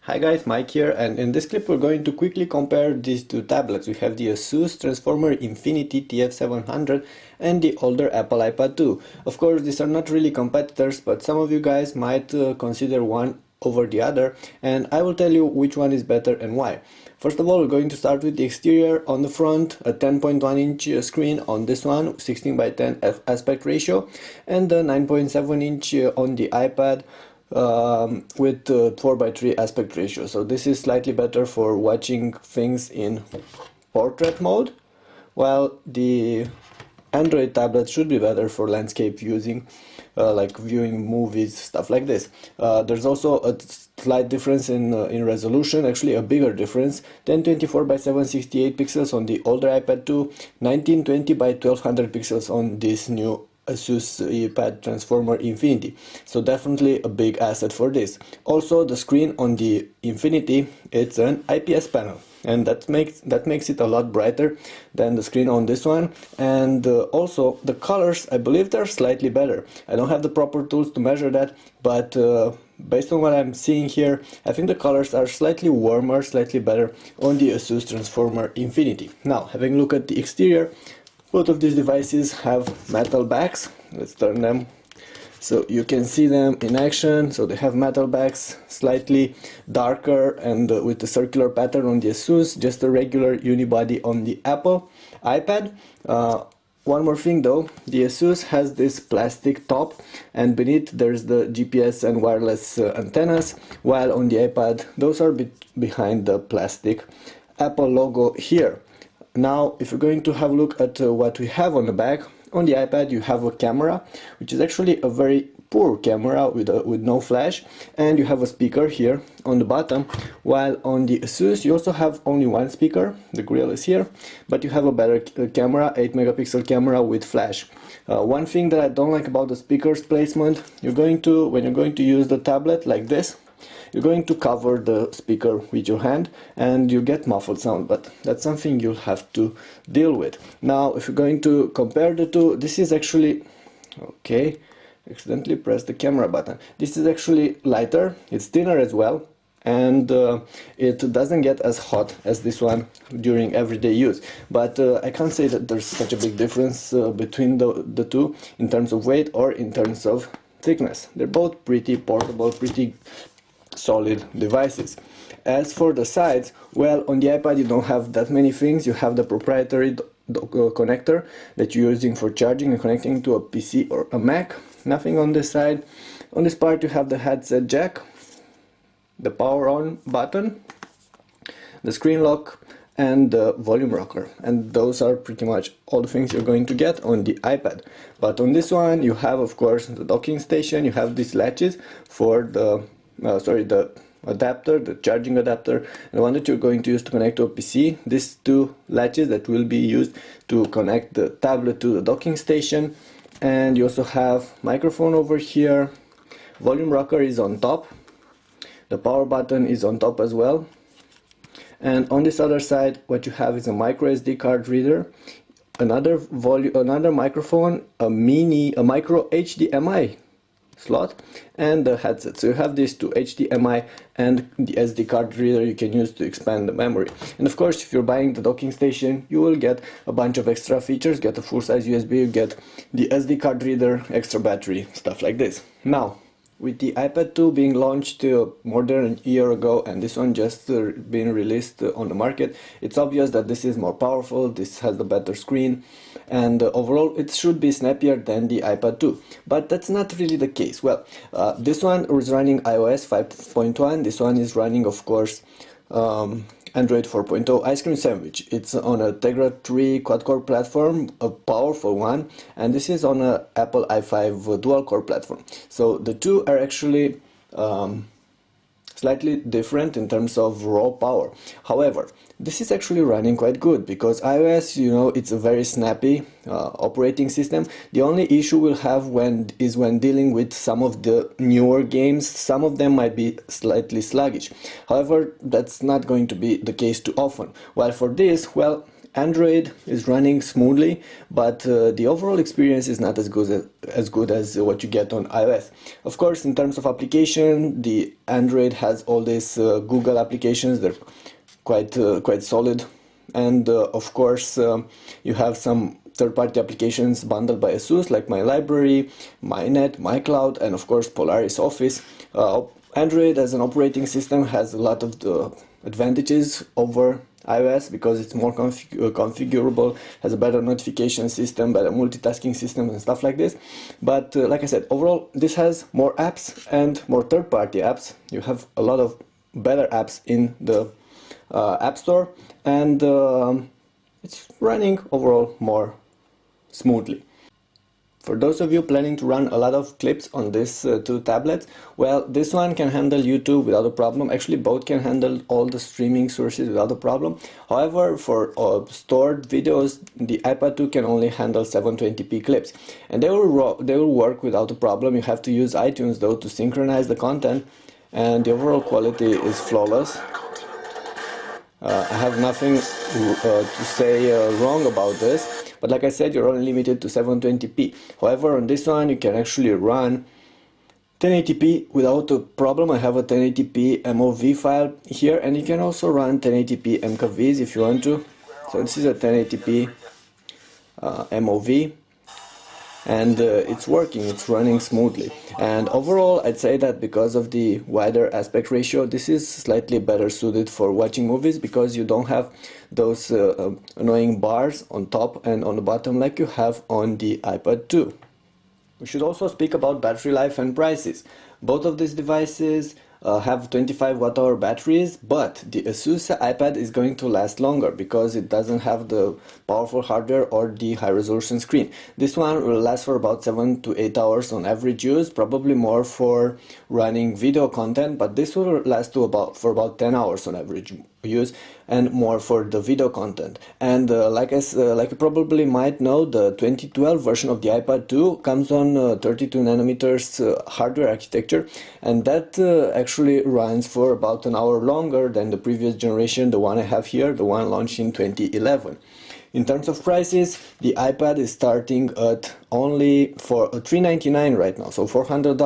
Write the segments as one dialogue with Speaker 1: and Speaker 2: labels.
Speaker 1: Hi guys, Mike here, and in this clip we're going to quickly compare these two tablets. We have the Asus Transformer Infinity TF700 and the older Apple iPad 2. Of course, these are not really competitors, but some of you guys might consider one over the other, and I will tell you which one is better and why. First of all, we're going to start with the exterior. On the front, a 10.1-inch screen on this one, 16 by 10 aspect ratio, and a 9.7-inch on the iPad with 4:3 aspect ratio. So this is slightly better for watching things in portrait mode, while the Android tablet should be better for landscape using, like viewing movies, stuff like this. There's also a slight difference in resolution, actually a bigger difference. 1024 by 768 pixels on the older iPad 2, 1920 by 1200 pixels on this new Asus iPad Transformer Infinity. So definitely a big asset for this. Also, the screen on the Infinity, it's an IPS panel, and that makes it a lot brighter than the screen on this one. And also the colors, I believe they're slightly better. I don't have the proper tools to measure that, but based on what I'm seeing here, I think the colors are slightly warmer, slightly better on the Asus Transformer Infinity. Now, having a look at the exterior, both of these devices have metal backs. Let's turn them so you can see them in action. So they have metal backs, slightly darker and with a circular pattern on the Asus, just a regular unibody on the Apple iPad. One more thing though, the Asus has this plastic top, and beneath there's the GPS and wireless antennas, while on the iPad those are behind the plastic Apple logo here. Now, if you're going to have a look at what we have on the back, on the iPad you have a camera, which is actually a very poor camera with no flash, and you have a speaker here on the bottom, while on the Asus you also have only one speaker, the grill is here, but you have a better camera, 8 megapixel camera with flash. One thing that I don't like about the speaker's placement, when you're going to use the tablet like this, you're going to cover the speaker with your hand and you get muffled sound, but that's something you'll have to deal with. Now, if you're going to compare the two, this is actually, okay, accidentally pressed the camera button. This is actually lighter, it's thinner as well, and it doesn't get as hot as this one during everyday use. But I can't say that there's such a big difference between the two in terms of weight or in terms of thickness. They're both pretty portable, pretty solid devices. As for the sides, well, on the iPad you don't have that many things. You have the proprietary connector that you're using for charging and connecting to a PC or a Mac. Nothing on this side. On this part you have the headset jack, the power on button, the screen lock, and the volume rocker, and those are pretty much all the things you're going to get on the iPad. But on this one you have, of course, the docking station. You have these latches for the adapter, the charging adapter, the one that you're going to use to connect to a PC. These two latches that will be used to connect the tablet to the docking station. And you also have microphone over here. Volume rocker is on top. The power button is on top as well. And on this other side, what you have is a micro SD card reader, another microphone, a micro HDMI slot, and the headset. So you have these two, HDMI and the SD card reader you can use to expand the memory. And of course, if you're buying the docking station, you will get a bunch of extra features. Get a full-size USB, you get the SD card reader, extra battery, stuff like this. Now, with the iPad 2 being launched more than a year ago, and this one just being released on the market, it's obvious that this is more powerful, this has the better screen, and overall it should be snappier than the iPad 2. But that's not really the case. Well, this one is running iOS 5.1, this one is running, of course, Android 4.0 Ice Cream Sandwich. It's on a Tegra 3 quad-core platform, a powerful one, and this is on a Apple i5 dual-core platform. So the two are actually slightly different in terms of raw power. However, this is actually running quite good because iOS, you know, it's a very snappy operating system. The only issue we'll have is when dealing with some of the newer games. Some of them might be slightly sluggish. However, that's not going to be the case too often. While for this, well, Android is running smoothly, but the overall experience is not as good as what you get on iOS. Of course, in terms of application, the Android has all these Google applications. They're quite solid, and of course you have some third-party applications bundled by Asus like My Library, MyNet, MyCloud, and of course Polaris Office. Android as an operating system has a lot of the advantages over iOS because it's more configurable, has a better notification system, better multitasking system and stuff like this. But like I said, overall this has more apps and more third-party apps. You have a lot of better apps in the App Store, and it's running overall more smoothly. For those of you planning to run a lot of clips on these two tablets, well, this one can handle YouTube without a problem. Actually, both can handle all the streaming sources without a problem. However, for stored videos, the iPad 2 can only handle 720p clips, and they will work without a problem. You have to use iTunes though to synchronize the content, and the overall quality is flawless. I have nothing to say wrong about this, but like I said, you're only limited to 720p. However, on this one you can actually run 1080p without a problem. I have a 1080p MOV file here, and you can also run 1080p MKVs if you want to. So this is a 1080p MOV, and it's working, it's running smoothly. And overall, I'd say that because of the wider aspect ratio, this is slightly better suited for watching movies, because you don't have those annoying bars on top and on the bottom like you have on the iPad 2. We should also speak about battery life and prices. Both of these devices have 25 watt-hour batteries, but the Asus iPad is going to last longer because it doesn't have the powerful hardware or the high-resolution screen. This one will last for about 7 to 8 hours on average use, probably more for running video content, but this will last for about 10 hours on average use, and more for the video content. And like you probably might know, the 2012 version of the iPad 2 comes on 32 nanometers hardware architecture, and that actually runs for about an hour longer than the previous generation, the one I have here, the one launched in 2011. In terms of prices, the iPad is starting at only for $399 right now, so $400.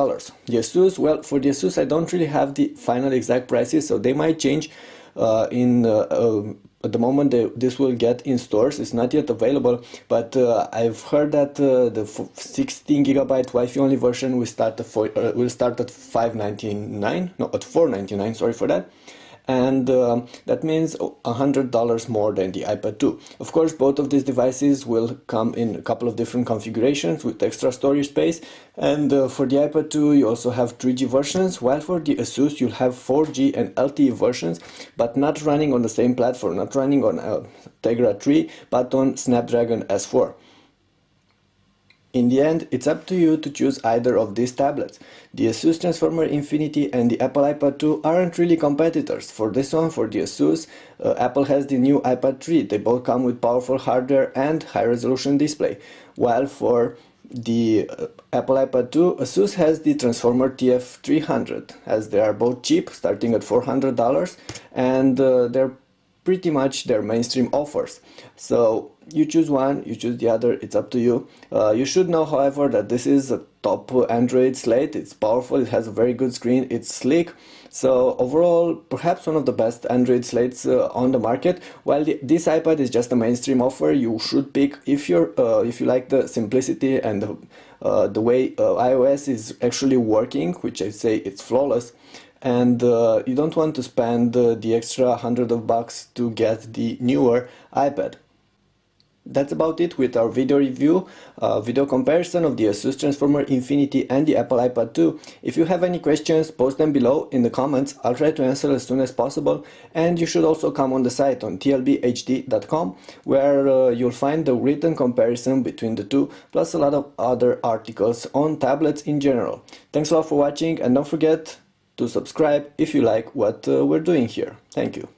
Speaker 1: The Asus, well, for the Asus I don't really have the final exact prices, so they might change at the moment this will get in stores. It's not yet available, but I've heard that the 16GB Wi-Fi only version will start at $599, no, at $499, sorry for that. And that means $100 more than the iPad 2. Of course, both of these devices will come in a couple of different configurations with extra storage space, and for the iPad 2 you also have 3G versions, while for the Asus you'll have 4G and LTE versions, but not running on the same platform, not running on Tegra 3, but on Snapdragon S4. In the end, it's up to you to choose either of these tablets. The Asus Transformer Infinity and the Apple iPad 2 aren't really competitors. For this one, for the Asus, Apple has the new iPad 3. They both come with powerful hardware and high-resolution display. While for the Apple iPad 2, Asus has the Transformer TF700, as they are both cheap, starting at $400, and they're pretty much their mainstream offers. So you choose one, you choose the other, it's up to you. You should know, however, that this is a top Android slate. It's powerful, it has a very good screen, it's sleek. So overall, perhaps one of the best Android slates on the market. While this iPad is just a mainstream offer, you should pick, if you like the simplicity and the way iOS is actually working, which I say it's flawless, and you don't want to spend the extra $100 to get the newer iPad. That's about it with our video review, video comparison of the Asus Transformer Infinity and the Apple iPad 2. If you have any questions, post them below in the comments. I'll try to answer as soon as possible. And you should also come on the site on tlbhd.com, where you'll find the written comparison between the two, plus a lot of other articles on tablets in general. Thanks a lot for watching, and don't forget to subscribe if you like what we're doing here. Thank you.